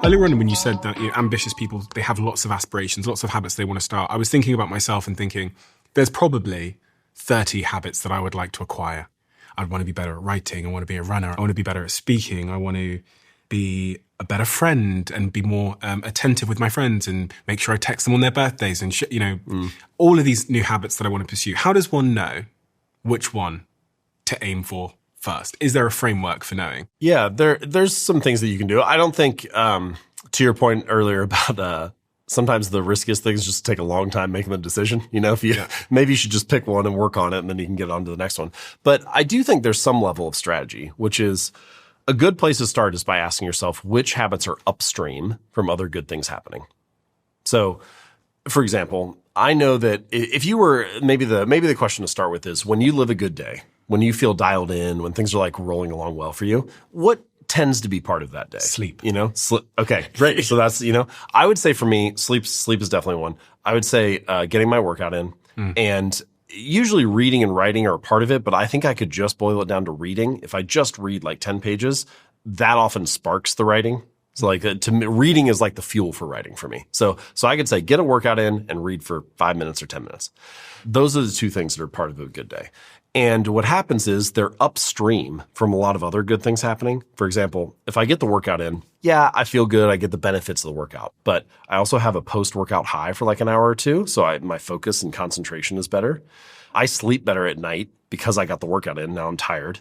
Earlier on, when you said that ambitious people, they have lots of aspirations, lots of habits they want to start, I was thinking about myself and thinking, there's probably 30 habits that I would like to acquire. I'd want to be better at writing. I want to be a runner. I want to be better at speaking. I want to be a better friend and be more attentive with my friends and make sure I text them on their birthdays and all of these new habits that I want to pursue. How does one know which one to aim for first? Is there a framework for knowing? Yeah, there's some things that you can do. I don't think, to your point earlier about sometimes the riskiest things just take a long time making the decision. Maybe you should just pick one and work on it, and then you can get on to the next one. But I do think there's some level of strategy, which is a good place to start is by asking yourself which habits are upstream from other good things happening. So, for example, I know that if you were maybe the question to start with is when you live a good day, when you feel dialed in, when things are like rolling along well for you, what tends to be part of that day? Sleep. Okay, great. So that's, I would say for me, sleep is definitely one. I would say getting my workout in and usually reading and writing are a part of it, but I think I could just boil it down to reading. If I just read like 10 pages, that often sparks the writing. So to me, reading is like the fuel for writing for me. So I could say get a workout in and read for 5 minutes or 10 minutes. Those are the two things that are part of a good day. And what happens is they're upstream from a lot of other good things happening. For example, if I get the workout in, yeah, I feel good. I get the benefits of the workout, but I also have a post-workout high for like an hour or two. So my focus and concentration is better. I sleep better at night because I got the workout in. Now I'm tired.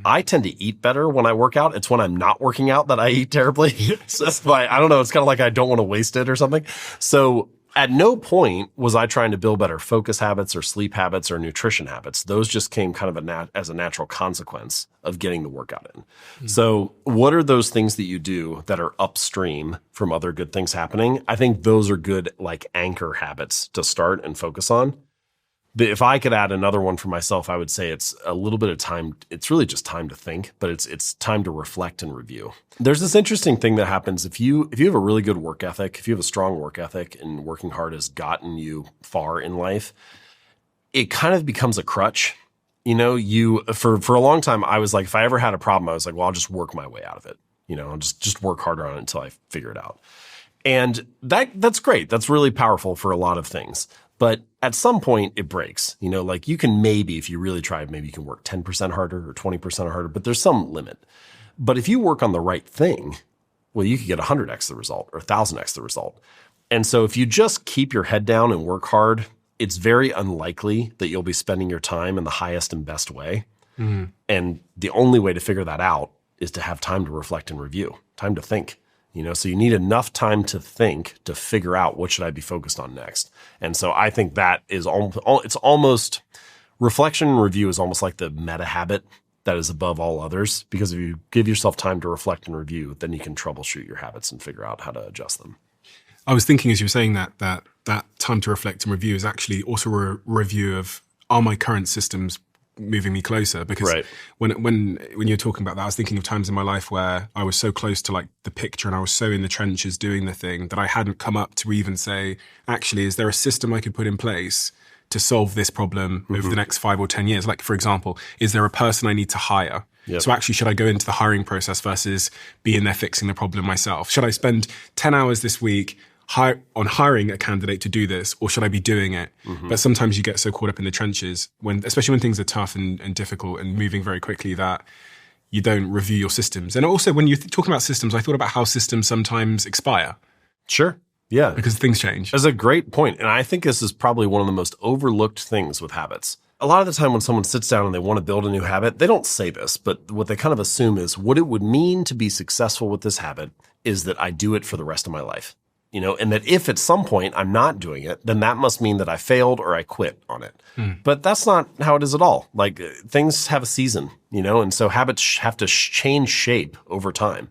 I tend to eat better when I work out. It's when I'm not working out that I eat terribly. So that's why, I don't know. It's kind of like I don't want to waste it or something. So at no point was I trying to build better focus habits or sleep habits or nutrition habits. Those just came kind of as a natural consequence of getting the workout in. So what are those things that you do that are upstream from other good things happening? I think those are good like anchor habits to start and focus on. If I could add another one for myself, I would say it's a little bit of time. It's really just time to think, but it's time to reflect and review. There's this interesting thing that happens if you have a really good work ethic, if you have a strong work ethic and working hard has gotten you far in life, it kind of becomes a crutch. For a long time, I was like, if I ever had a problem, I was like, well, I'll just work my way out of it. I'll just work harder on it until I figure it out. And that's great. That's really powerful for a lot of things. But at some point it breaks, like you can maybe, if you really try, maybe you can work 10% harder or 20% harder, but there's some limit. But if you work on the right thing, well, you could get 100x the result or 1000x the result. And so if you just keep your head down and work hard, it's very unlikely that you'll be spending your time in the highest and best way. And the only way to figure that out is to have time to reflect and review, time to think. So you need enough time to think to figure out what should I be focused on next. And so I think that is it's almost reflection and review is almost like the meta habit that is above all others, because if you give yourself time to reflect and review, then you can troubleshoot your habits and figure out how to adjust them. I was thinking as you were saying that time to reflect and review is actually also a review of, are my current systems moving me closer? Because right. when you're talking about that, I was thinking of times in my life where I was so close to like the picture and I was so in the trenches doing the thing that I hadn't come up to even say, actually, is there a system I could put in place to solve this problem over the next 5 or 10 years? Like, for example, is there a person I need to hire? Yep. So actually, should I go into the hiring process versus be in there fixing the problem myself? Should I spend 10 hours this week on hiring a candidate to do this, or should I be doing it? But sometimes you get so caught up in the trenches, especially when things are tough and difficult and moving very quickly, that you don't review your systems. And also, when you're talking about systems, I thought about how systems sometimes expire. Sure. Yeah. Because things change. That's a great point. And I think this is probably one of the most overlooked things with habits. A lot of the time when someone sits down and they want to build a new habit, they don't say this, but what they kind of assume is what it would mean to be successful with this habit is that I do it for the rest of my life. And that if at some point I'm not doing it, then that must mean that I failed or I quit on it. But that's not how it is at all. Like things have a season, and so habits have to change shape over time.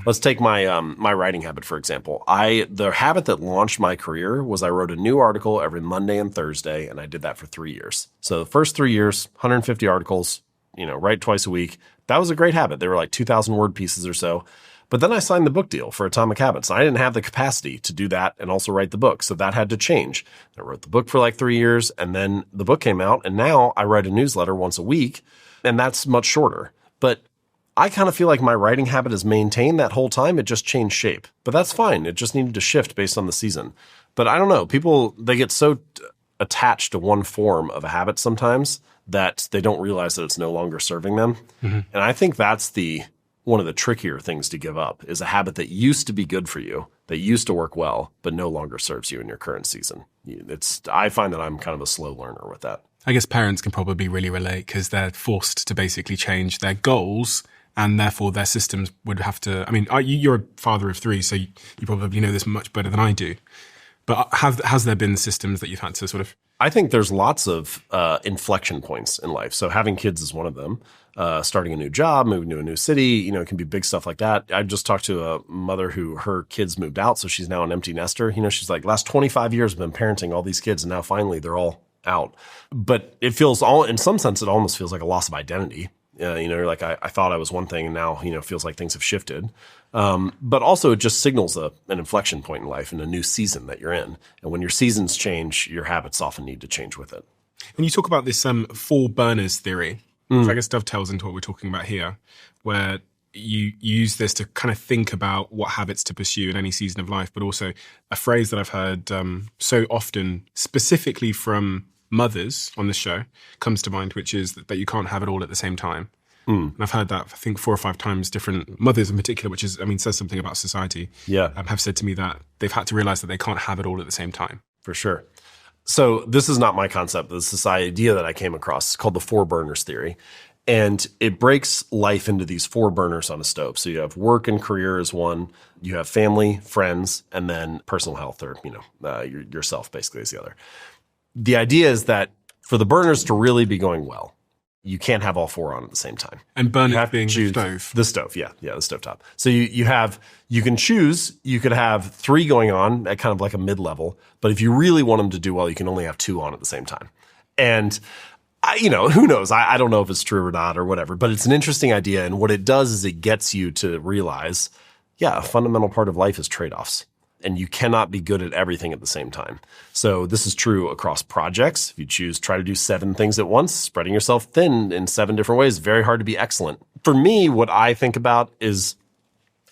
Let's take my my writing habit, for example. The habit that launched my career was I wrote a new article every Monday and Thursday, and I did that for 3 years. So the first 3 years, 150 articles, write twice a week. That was a great habit. They were like 2,000 word pieces or so. But then I signed the book deal for Atomic Habits. I didn't have the capacity to do that and also write the book. So that had to change. I wrote the book for like 3 years, and then the book came out, and now I write a newsletter once a week, and that's much shorter. But I kind of feel like my writing habit is maintained that whole time. It just changed shape. But that's fine. It just needed to shift based on the season. But I don't know. People, they get so attached to one form of a habit sometimes that they don't realize that it's no longer serving them. And I think that's one of the trickier things to give up, is a habit that used to be good for you, that used to work well, but no longer serves you in your current season. I find that I'm kind of a slow learner with that. I guess parents can probably really relate because they're forced to basically change their goals, and therefore their systems would have to. I mean, you're a father of 3, so you probably know this much better than I do. But has there been systems that you've had to sort of? I think there's lots of inflection points in life. So having kids is one of them. Starting a new job, moving to a new city, it can be big stuff like that. I just talked to a mother who her kids moved out, so she's now an empty nester. She's like, last 25 years I've been parenting all these kids, and now finally they're all out. But it feels in some sense, it almost feels like a loss of identity. Like I thought I was one thing, and now, it feels like things have shifted. But also it just signals an inflection point in life and a new season that you're in. And when your seasons change, your habits often need to change with it. And you talk about this 4 burners theory, which I guess dovetails into what we're talking about here, where you use this to kind of think about what habits to pursue in any season of life, but also a phrase that I've heard so often, specifically from mothers on this show, comes to mind, which is that you can't have it all at the same time. And I've heard that, I think, 4 or 5 times. Different mothers in particular, which is, says something about society, have said to me that they've had to realize that they can't have it all at the same time. For sure. So this is not my concept. This is this idea that I came across. It's called the 4 burners theory. And it breaks life into these 4 burners on a stove. So you have work and career as one, you have family, friends, and then personal health, or yourself basically is the other. The idea is that for the burners to really be going well, you can't have all 4 on at the same time. And burners being the stove. The stove, the stovetop. So you can choose, you could have 3 going on at kind of like a mid-level, but if you really want them to do well, you can only have 2 on at the same time. And who knows? I don't know if it's true or not or whatever, but it's an interesting idea. And what it does is it gets you to realize, a fundamental part of life is trade-offs. And you cannot be good at everything at the same time. So this is true across projects. If you try to do 7 things at once, spreading yourself thin in 7 different ways, very hard to be excellent. For me, what I think about is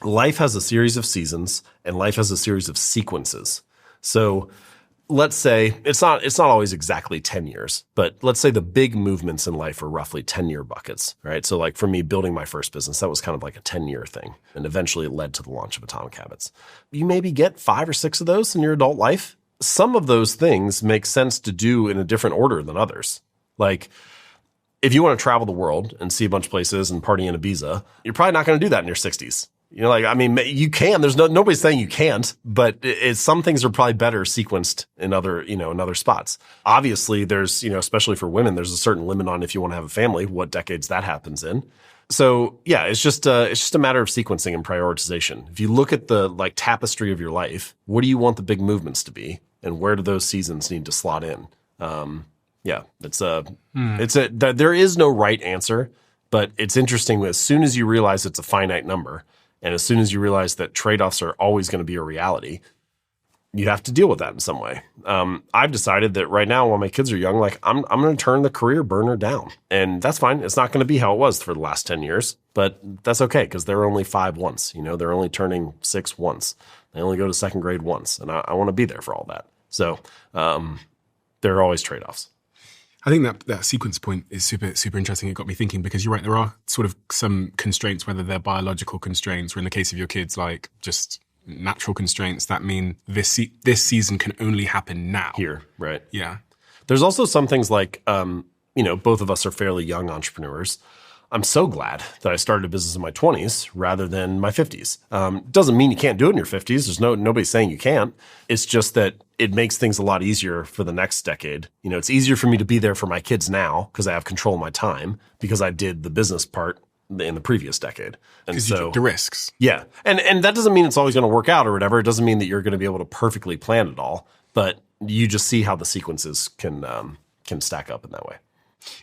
life has a series of seasons and life has a series of sequences. So let's say it's not always exactly 10 years, but let's say the big movements in life are roughly 10-year buckets, right? So like for me, building my first business, that was kind of like a 10-year thing. And eventually it led to the launch of Atomic Habits. You maybe get 5 or 6 of those in your adult life. Some of those things make sense to do in a different order than others. Like if you want to travel the world and see a bunch of places and party in Ibiza, you're probably not going to do that in your 60s. You can. There's nobody's saying you can't, but some things are probably better sequenced in other spots. Obviously, there's, especially for women, there's a certain limit on if you want to have a family, what decades that happens in. So it's just a matter of sequencing and prioritization. If you look at the tapestry of your life, what do you want the big movements to be, and where do those seasons need to slot in? There is no right answer, but it's interesting. As soon as you realize it's a finite number, and as soon as you realize that trade-offs are always going to be a reality, you have to deal with that in some way. I've decided that right now, while my kids are young, I'm going to turn the career burner down. And that's fine. It's not going to be how it was for the last 10 years, but that's okay because they're only 5 once. They're only turning 6 once. They only go to 2nd grade once. And I want to be there for all that. So there are always trade-offs. I think that sequence point is super, super interesting. It got me thinking because you're right. There are sort of some constraints, whether they're biological constraints or in the case of your kids, like just natural constraints that mean this season can only happen now. Here, right. Yeah. There's also some things like, both of us are fairly young entrepreneurs. I'm so glad that I started a business in my 20s rather than my 50s. Doesn't mean you can't do it in your 50s. There's nobody saying you can't. It's just that it makes things a lot easier for the next decade. It's easier for me to be there for my kids now because I have control of my time because I did the business part in the previous decade. And so you took the risks. Yeah. And that doesn't mean it's always going to work out or whatever. It doesn't mean that you're going to be able to perfectly plan it all, but you just see how the sequences can stack up in that way.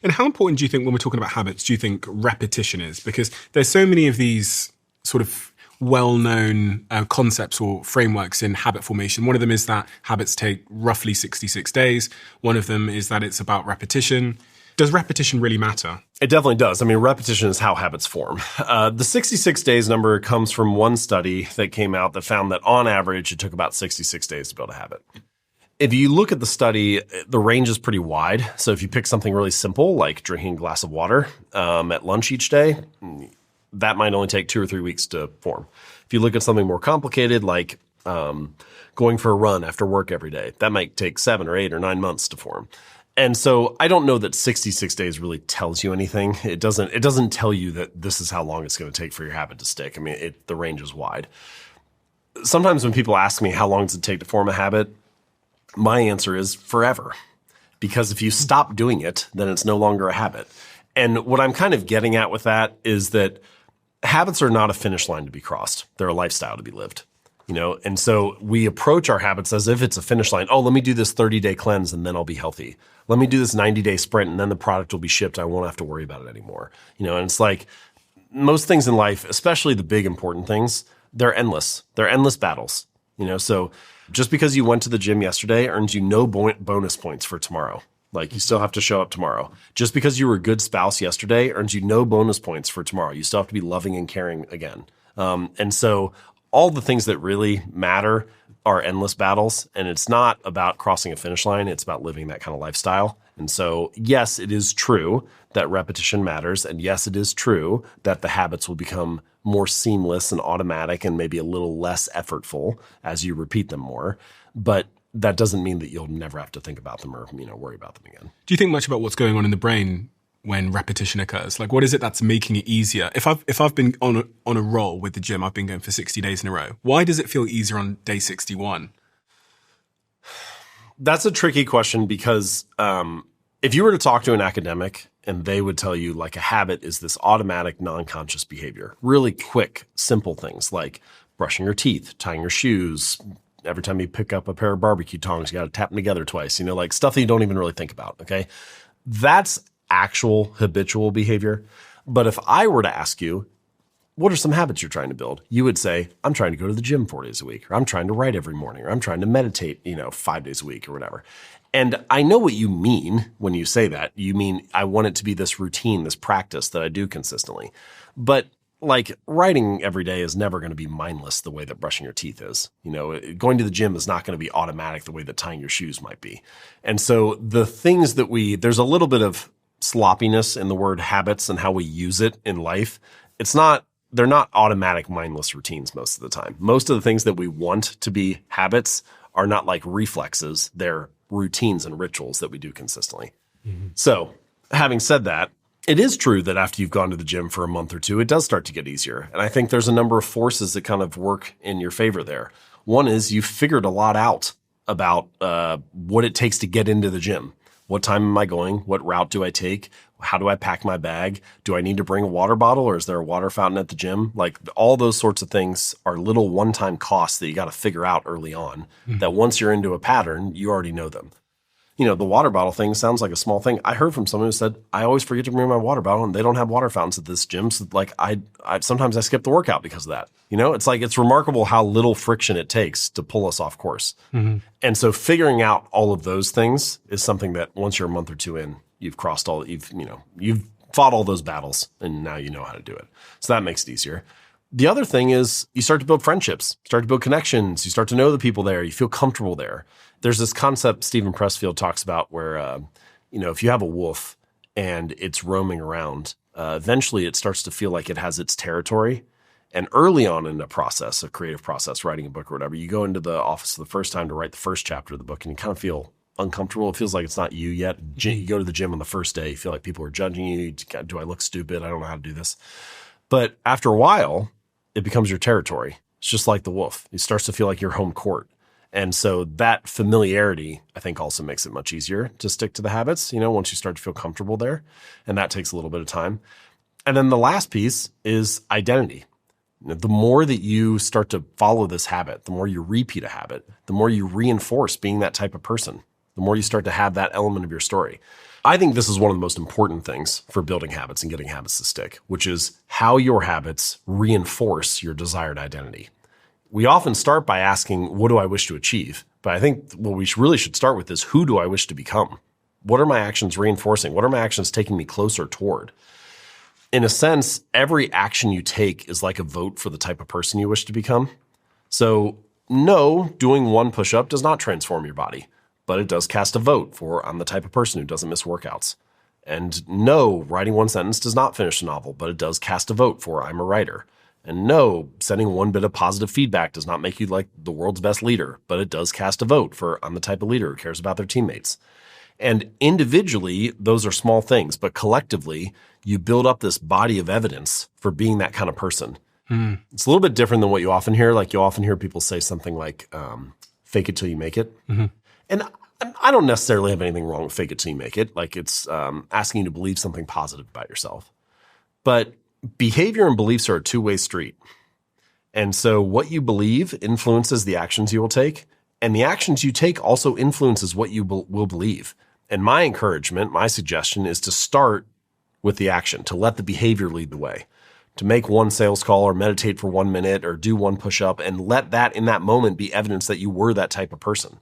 And how important do you think, when we're talking about habits, do you think repetition is? Because there's so many of these sort of well-known concepts or frameworks in habit formation. One of them is that habits take roughly 66 days. One of them is that it's about repetition. Does repetition really matter? It definitely does. I mean, repetition is how habits form. The 66 days number comes from one study that came out that found that on average, it took about 66 days to build a habit. If you look at the study, the range is pretty wide. So if you pick something really simple, like drinking a glass of water at lunch each day, that might only take 2 or 3 weeks to form. If you look at something more complicated, like going for a run after work every day, that might take 7 or 8 or 9 months to form. And so I don't know that 66 days really tells you anything. It doesn't tell you that this is how long it's going to take for your habit to stick. I mean, the range is wide. Sometimes when people ask me how long does it take to form a habit, my answer is forever. Because if you stop doing it, then it's no longer a habit. And what I'm kind of getting at with that is that habits are not a finish line to be crossed. They're a lifestyle to be lived. And so we approach our habits as if it's a finish line. Oh, let me do this 30-day cleanse and then I'll be healthy. Let me do this 90-day sprint and then the product will be shipped. I won't have to worry about it anymore. And it's like most things in life, especially the big important things, they're endless. They're endless battles. So just because you went to the gym yesterday earns you no bonus points for tomorrow. Like you still have to show up tomorrow. Just because you were a good spouse yesterday earns you no bonus points for tomorrow. You still have to be loving and caring again. And so all the things that really matter are endless battles. And it's not about crossing a finish line. It's about living that kind of lifestyle. And so, yes, it is true that repetition matters. And yes, it is true that the habits will become more seamless and automatic and maybe a little less effortful as you repeat them more. But that doesn't mean that you'll never have to think about them or, worry about them again. Do you think much about what's going on in the brain when repetition occurs? Like, what is it that's making it easier? If I've been on a roll with the gym, I've been going for 60 days in a row. Why does it feel easier on day 61? That's a tricky question because if you were to talk to an academic and they would tell you like a habit is this automatic, non-conscious behavior, really quick, simple things like brushing your teeth, tying your shoes. Every time you pick up a pair of barbecue tongs, you got to tap them together twice, like stuff that you don't even really think about. Okay. That's actual habitual behavior. But if I were to ask you, what are some habits you're trying to build? You would say, I'm trying to go to the gym 4 days a week, or I'm trying to write every morning, or I'm trying to meditate, 5 days a week or whatever. And I know what you mean when you say that. You mean, I want it to be this routine, this practice that I do consistently. But like writing every day is never going to be mindless the way that brushing your teeth is. Going to the gym is not going to be automatic the way that tying your shoes might be. And so the things that there's a little bit of sloppiness in the word habits and how we use it in life. They're not automatic mindless routines most of the time. Most of the things that we want to be habits are not like reflexes. They're routines and rituals that we do consistently. Mm-hmm. So having said that, it is true that after you've gone to the gym for a month or two, it does start to get easier. And I think there's a number of forces that kind of work in your favor there. One is you've figured a lot out about what it takes to get into the gym. What time am I going? What route do I take? How do I pack my bag? Do I need to bring a water bottle or is there a water fountain at the gym? Like all those sorts of things are little one-time costs that you got to figure out early on that once you're into a pattern, you already know them. The water bottle thing sounds like a small thing. I heard from someone who said, I always forget to bring my water bottle and they don't have water fountains at this gym. So like I sometimes I skip the workout because of that. It's remarkable how little friction it takes to pull us off course. Mm-hmm. And so figuring out all of those things is something that once you're a month or two in, you've fought all those battles and now you know how to do it. So that makes it easier. The other thing is you start to build friendships, start to build connections. You start to know the people there. You feel comfortable there. There's this concept Stephen Pressfield talks about where, if you have a wolf and it's roaming around, eventually it starts to feel like it has its territory. And early on in a creative process, writing a book or whatever, you go into the office for the first time to write the first chapter of the book and you kind of feel uncomfortable. It feels like it's not you yet. You go to the gym on the first day, you feel like people are judging you. Do I look stupid? I don't know how to do this. But after a while, it becomes your territory. It's just like the wolf. It starts to feel like your home court. And so that familiarity, I think, also makes it much easier to stick to the habits, once you start to feel comfortable there. And that takes a little bit of time. And then the last piece is identity. The more that you start to follow this habit, the more you repeat a habit, the more you reinforce being that type of person, the more you start to have that element of your story. I think this is one of the most important things for building habits and getting habits to stick, which is how your habits reinforce your desired identity. We often start by asking, what do I wish to achieve? But I think what we really should start with is, who do I wish to become? What are my actions reinforcing? What are my actions taking me closer toward? In a sense, every action you take is like a vote for the type of person you wish to become. So no, doing one push-up does not transform your body, but it does cast a vote for I'm the type of person who doesn't miss workouts. And no, writing one sentence does not finish a novel, but it does cast a vote for I'm a writer. And no, sending one bit of positive feedback does not make you like the world's best leader, but it does cast a vote for I'm the type of leader who cares about their teammates. And individually, those are small things, but collectively, you build up this body of evidence for being that kind of person. It's a little bit different than what you often hear. Like you often hear people say something like, fake it till you make it. And I don't necessarily have anything wrong with fake it till you make it. Like it's asking you to believe something positive about yourself. But behavior and beliefs are a two-way street. And so what you believe influences the actions you will take. And the actions you take also influences what you will believe. And my encouragement, my suggestion is to start with the action, to let the behavior lead the way, to make one sales call or meditate for 1 minute or do one push-up and let that in that moment be evidence that you were that type of person.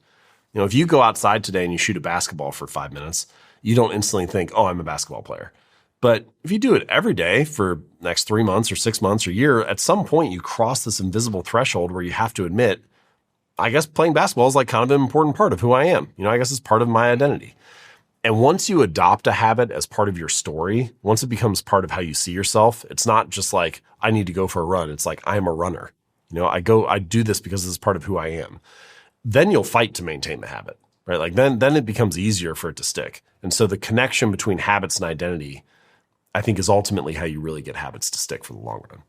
You know, if you go outside today and you shoot a basketball for 5 minutes, you don't instantly think, oh, I'm a basketball player. But if you do it every day for the next 3 months or 6 months or a year, at some point you cross this invisible threshold where you have to admit, I guess playing basketball is like kind of an important part of who I am. You know, I guess it's part of my identity. And once you adopt a habit as part of your story, once it becomes part of how you see yourself, it's not just like, I need to go for a run. It's like, I am a runner. You know, I do this because this is part of who I am. Then you'll fight to maintain the habit, right? Like then it becomes easier for it to stick. And so the connection between habits and identity, I think, is ultimately how you really get habits to stick for the long run.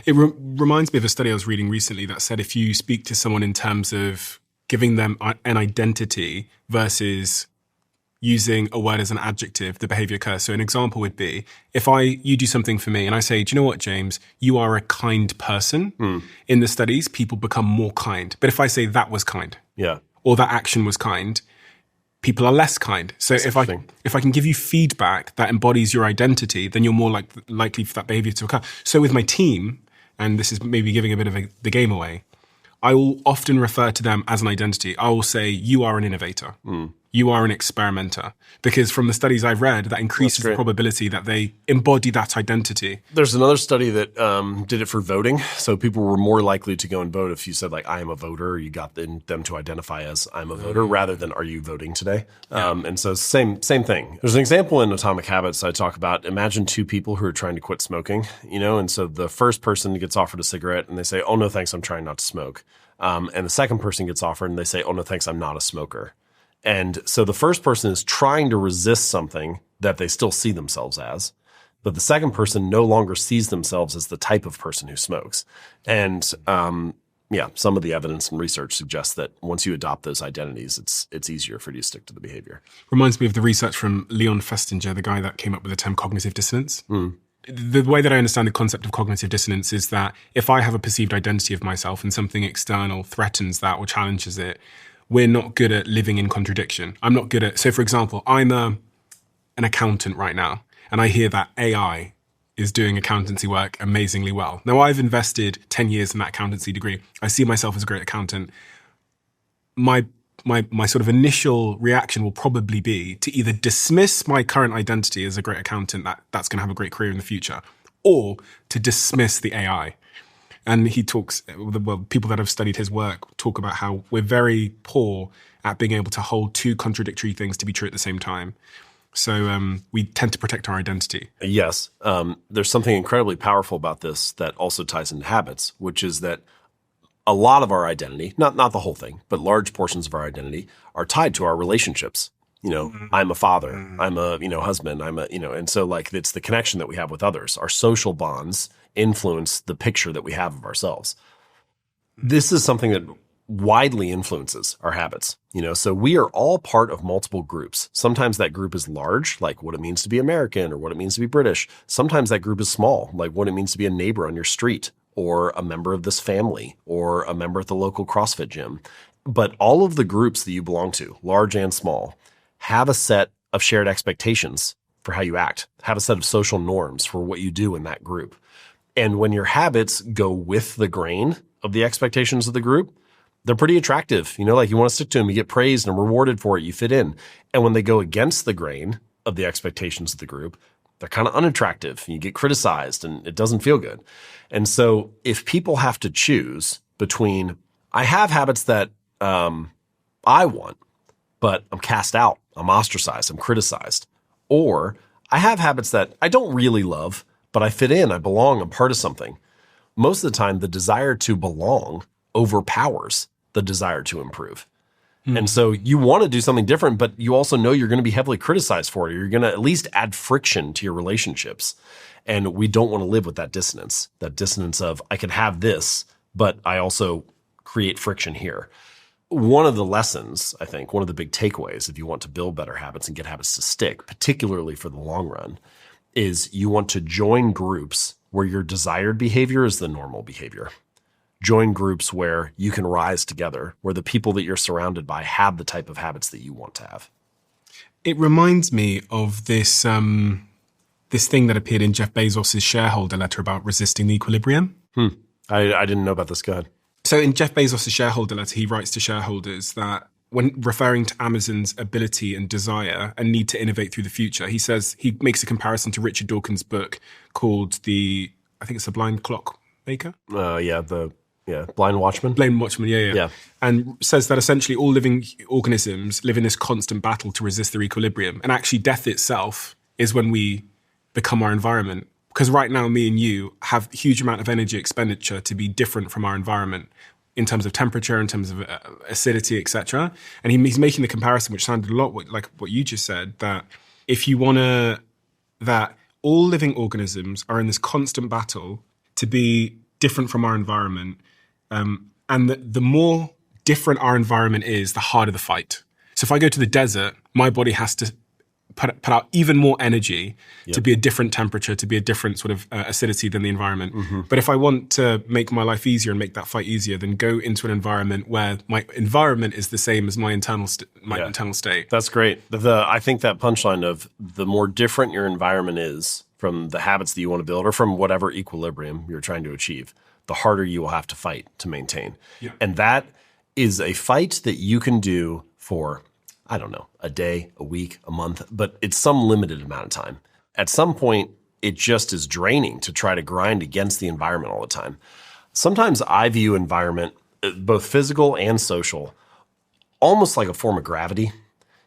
It reminds me of a study I was reading recently that said if you speak to someone in terms of giving them an identity versus using a word as an adjective, the behavior occurs. So an example would be if you do something for me and I say, do you know what, James, you are a kind person. In the studies, people become more kind. But if I say that was kind, or that action was kind, people are less kind. So if I can give you feedback that embodies your identity, then you're more likely for that behavior to occur. So with my team, and this is maybe giving a bit of the game away, I will often refer to them as an identity. I will say, you are an innovator. You are an experimenter. Because from the studies I've read, that increases the probability that they embody that identity. There's another study that did it for voting. So people were more likely to go and vote if you said, like, I am a voter, you got them to identify as I'm a voter rather than are you voting today? And so same thing. There's an example in Atomic Habits I talk about. Imagine two people who are trying to quit smoking, you know, and so the first person gets offered a cigarette and they say, oh, no, thanks, I'm trying not to smoke. And the second person gets offered and they say, oh, no, thanks, I'm not a smoker. And so the first person is trying to resist something that they still see themselves as, but the second person no longer sees themselves as the type of person who smokes. And some of the evidence and research suggests that once you adopt those identities, it's easier for you to stick to the behavior. Reminds me of the research from Leon Festinger, the guy that came up with the term cognitive dissonance. The way that I understand the concept of cognitive dissonance is that if I have a perceived identity of myself and something external threatens that or challenges it, we're not good at living in contradiction. I'm not good at, so for example, I'm an accountant right now, and I hear that AI is doing accountancy work amazingly well. Now, I've invested 10 years in that accountancy degree. I see myself as a great accountant. My sort of initial reaction will probably be to either dismiss my current identity as a great accountant that's going to have a great career in the future, or to dismiss the AI. And he talks, well, people that have studied his work talk about how we're very poor at being able to hold two contradictory things to be true at the same time. So we tend to protect our identity. Yes. There's something incredibly powerful about this that also ties into habits, which is that a lot of our identity, not the whole thing, but large portions of our identity are tied to our relationships. You know, I'm a father, I'm a, husband, and so like it's the connection that we have with others. Our social bonds influence the picture that we have of ourselves. This is something that widely influences our habits. So we are all part of multiple groups. Sometimes that group is large, like what it means to be American or what it means to be British. Sometimes that group is small, like what it means to be a neighbor on your street or a member of this family or a member at the local CrossFit gym. But all of the groups that you belong to, large and small, have a set of shared expectations for how you act, have a set of social norms for what you do in that group. And when your habits go with the grain of the expectations of the group, they're pretty attractive. Like you want to stick to them, you get praised and rewarded for it, you fit in. And when they go against the grain of the expectations of the group, they're kind of unattractive. You get criticized and it doesn't feel good. And so if people have to choose between, I have habits that I want, but I'm cast out, I'm ostracized, I'm criticized, or I have habits that I don't really love, but I fit in, I belong, I'm part of something. Most of the time, the desire to belong overpowers the desire to improve. And so you want to do something different, but you also know you're going to be heavily criticized for it. You're going to at least add friction to your relationships. And we don't want to live with that dissonance of I could have this, but I also create friction here. One of the lessons, I think, one of the big takeaways, if you want to build better habits and get habits to stick, particularly for the long run, is you want to join groups where your desired behavior is the normal behavior. Join groups where you can rise together, where the people that you're surrounded by have the type of habits that you want to have. It reminds me of this this thing that appeared in Jeff Bezos' shareholder letter about resisting the equilibrium. I didn't know about this. Go ahead. So in Jeff Bezos' shareholder letter, he writes to shareholders that when referring to Amazon's ability and desire and need to innovate through the future, he says, he makes a comparison to Richard Dawkins' book called I think it's The Blind Clockmaker? Blind Watchman. Blind Watchman, yeah. And says that essentially all living organisms live in this constant battle to resist their equilibrium. And actually death itself is when we become our environment. Because right now, me and you have a huge amount of energy expenditure to be different from our environment in terms of temperature, in terms of acidity, etc. And he's making the comparison, which sounded a lot like what you just said, that if you want to, that all living organisms are in this constant battle to be different from our environment. And the more different our environment is, the harder the fight. So if I go to the desert, my body has to put out even more energy to be a different temperature, to be a different sort of acidity than the environment. But if I want to make my life easier and make that fight easier, then go into an environment where my environment is the same as my internal state. That's great. I think that punchline of the more different your environment is from the habits that you want to build or from whatever equilibrium you're trying to achieve, the harder you will have to fight to maintain. And that is a fight that you can do for, I don't know, a day, a week, a month, but it's some limited amount of time. At some point, it just is draining to try to grind against the environment all the time. Sometimes I view environment, both physical and social, almost like a form of gravity.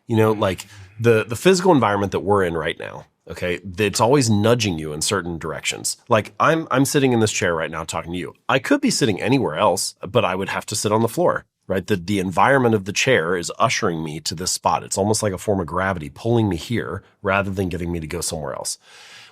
Like the physical environment that we're in right now, okay, it's always nudging you in certain directions. Like I'm sitting in this chair right now talking to you. I could be sitting anywhere else, but I would have to sit on the floor. Right? The environment of the chair is ushering me to this spot. It's almost like a form of gravity pulling me here rather than getting me to go somewhere else.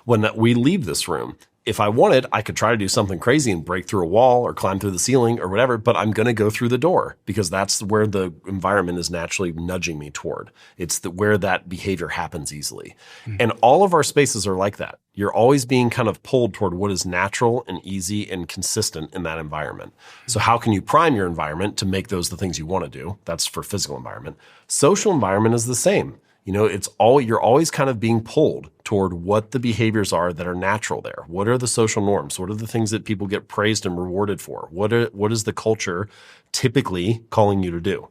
When we leave this room, if I wanted, I could try to do something crazy and break through a wall or climb through the ceiling or whatever, but I'm going to go through the door because that's where the environment is naturally nudging me toward. It's where that behavior happens easily. And all of our spaces are like that. You're always being kind of pulled toward what is natural and easy and consistent in that environment. So how can you prime your environment to make those the things you want to do? That's for physical environment. Social environment is the same. You're always kind of being pulled toward what the behaviors are that are natural there. What are the social norms? What are the things that people get praised and rewarded for? What is the culture typically calling you to do?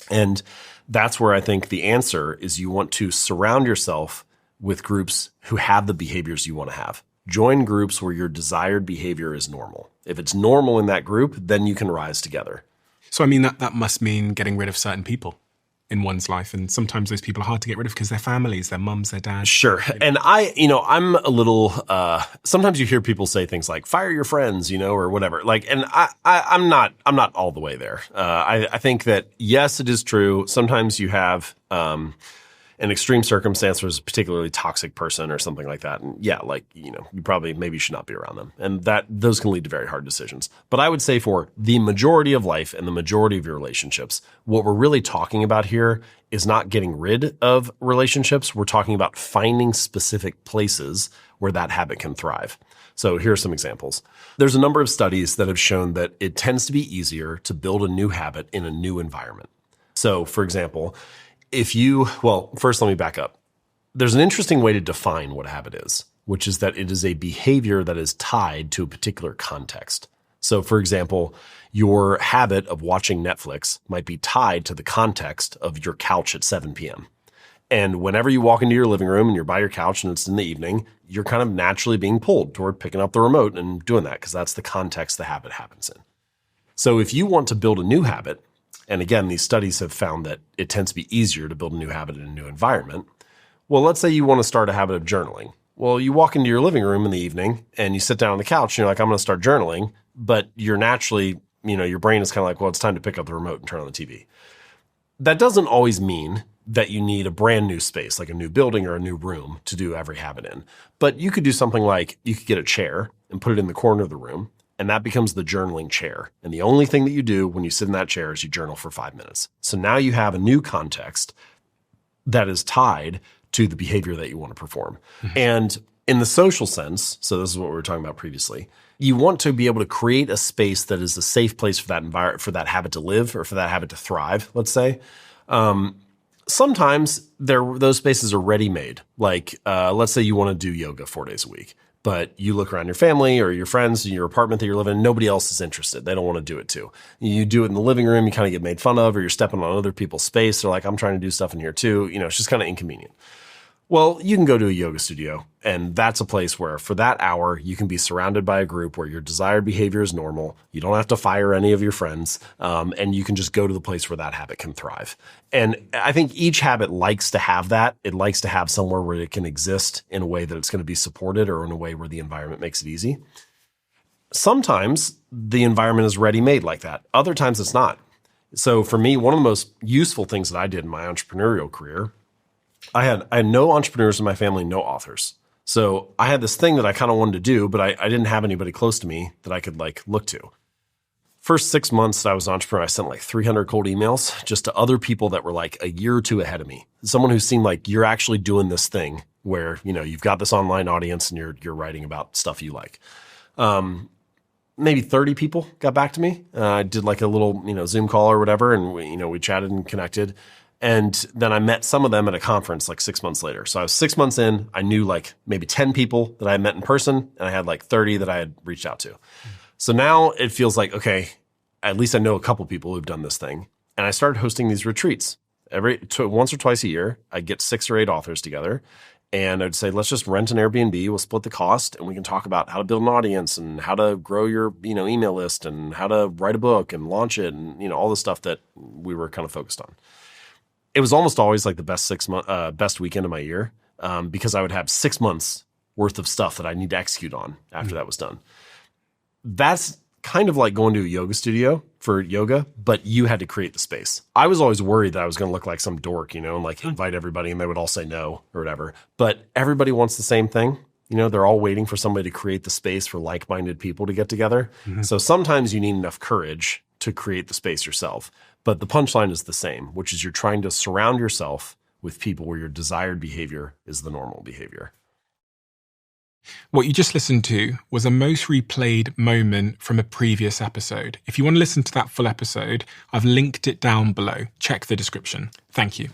And that's where I think the answer is you want to surround yourself with groups who have the behaviors you want to have. Join groups where your desired behavior is normal. If it's normal in that group, then you can rise together. So I mean, that must mean getting rid of certain people in one's life. And sometimes those people are hard to get rid of because they're families, their mums, their dads. Sure. And I'm a little, sometimes you hear people say things like fire your friends, or whatever. Like, and I'm not all the way there. I think that yes, it is true. Sometimes you have, an extreme circumstance was a particularly toxic person or something like that. And yeah, you probably maybe should not be around them. And those can lead to very hard decisions. But I would say for the majority of life and the majority of your relationships, what we're really talking about here is not getting rid of relationships. We're talking about finding specific places where that habit can thrive. So here are some examples. There's a number of studies that have shown that it tends to be easier to build a new habit in a new environment. So for example, first let me back up. There's an interesting way to define what a habit is, which is that it is a behavior that is tied to a particular context. So for example, your habit of watching Netflix might be tied to the context of your couch at 7 p.m. And whenever you walk into your living room and you're by your couch and it's in the evening, you're kind of naturally being pulled toward picking up the remote and doing that because that's the context the habit happens in. So if you want to build a new habit, and again, these studies have found that it tends to be easier to build a new habit in a new environment. Well, let's say you want to start a habit of journaling. Well, you walk into your living room in the evening and you sit down on the couch and you're like, I'm going to start journaling, but you're naturally, your brain is kind of like, well, it's time to pick up the remote and turn on the TV. That doesn't always mean that you need a brand new space, like a new building or a new room to do every habit in. But you could do something like you could get a chair and put it in the corner of the room, and that becomes the journaling chair. And the only thing that you do when you sit in that chair is you journal for 5 minutes. So now you have a new context that is tied to the behavior that you want to perform. Mm-hmm. And in the social sense, so this is what we were talking about previously, you want to be able to create a space that is a safe place for that for that habit to live or for that habit to thrive, let's say. Sometimes those spaces are ready-made. Like, let's say you want to do yoga 4 days a week, but you look around your family or your friends in your apartment that you're living in, nobody else is interested. They don't want to do it too. You do it in the living room, you kind of get made fun of, or you're stepping on other people's space. They're like, I'm trying to do stuff in here too. It's just kind of inconvenient. Well, you can go to a yoga studio, and that's a place where for that hour, you can be surrounded by a group where your desired behavior is normal. You don't have to fire any of your friends, and you can just go to the place where that habit can thrive. And I think each habit likes to have that. It likes to have somewhere where it can exist in a way that it's going to be supported or in a way where the environment makes it easy. Sometimes the environment is ready-made like that. Other times it's not. So for me, one of the most useful things that I did in my entrepreneurial career, I had no entrepreneurs in my family, no authors. So I had this thing that I kind of wanted to do, but I didn't have anybody close to me that I could look to. First 6 months that I was an entrepreneur, I sent 300 cold emails just to other people that were a year or two ahead of me. Someone who seemed like you're actually doing this thing where, you've got this online audience and you're writing about stuff you like. Maybe 30 people got back to me. I did a little, Zoom call or whatever. And we chatted and connected. And then I met some of them at a conference 6 months later. So I was 6 months in. I knew maybe 10 people that I had met in person, and I had 30 that I had reached out to. So now it feels like, okay, at least I know a couple people who've done this thing. And I started hosting these retreats. Once or twice a year, I'd get 6 or 8 authors together, and I'd say, let's just rent an Airbnb. We'll split the cost, and we can talk about how to build an audience and how to grow your email list and how to write a book and launch it and all the stuff that we were kind of focused on. It was almost always the best weekend of my year because I would have 6 months worth of stuff that I need to execute on after that was done. That's kind of like going to a yoga studio for yoga, but you had to create the space. I was always worried that I was going to look like some dork, and invite everybody and they would all say no or whatever. But everybody wants the same thing. They're all waiting for somebody to create the space for like-minded people to get together. Mm-hmm. So sometimes you need enough courage to create the space yourself. But the punchline is the same, which is you're trying to surround yourself with people where your desired behavior is the normal behavior. What you just listened to was a most replayed moment from a previous episode. If you want to listen to that full episode, I've linked it down below. Check the description. Thank you.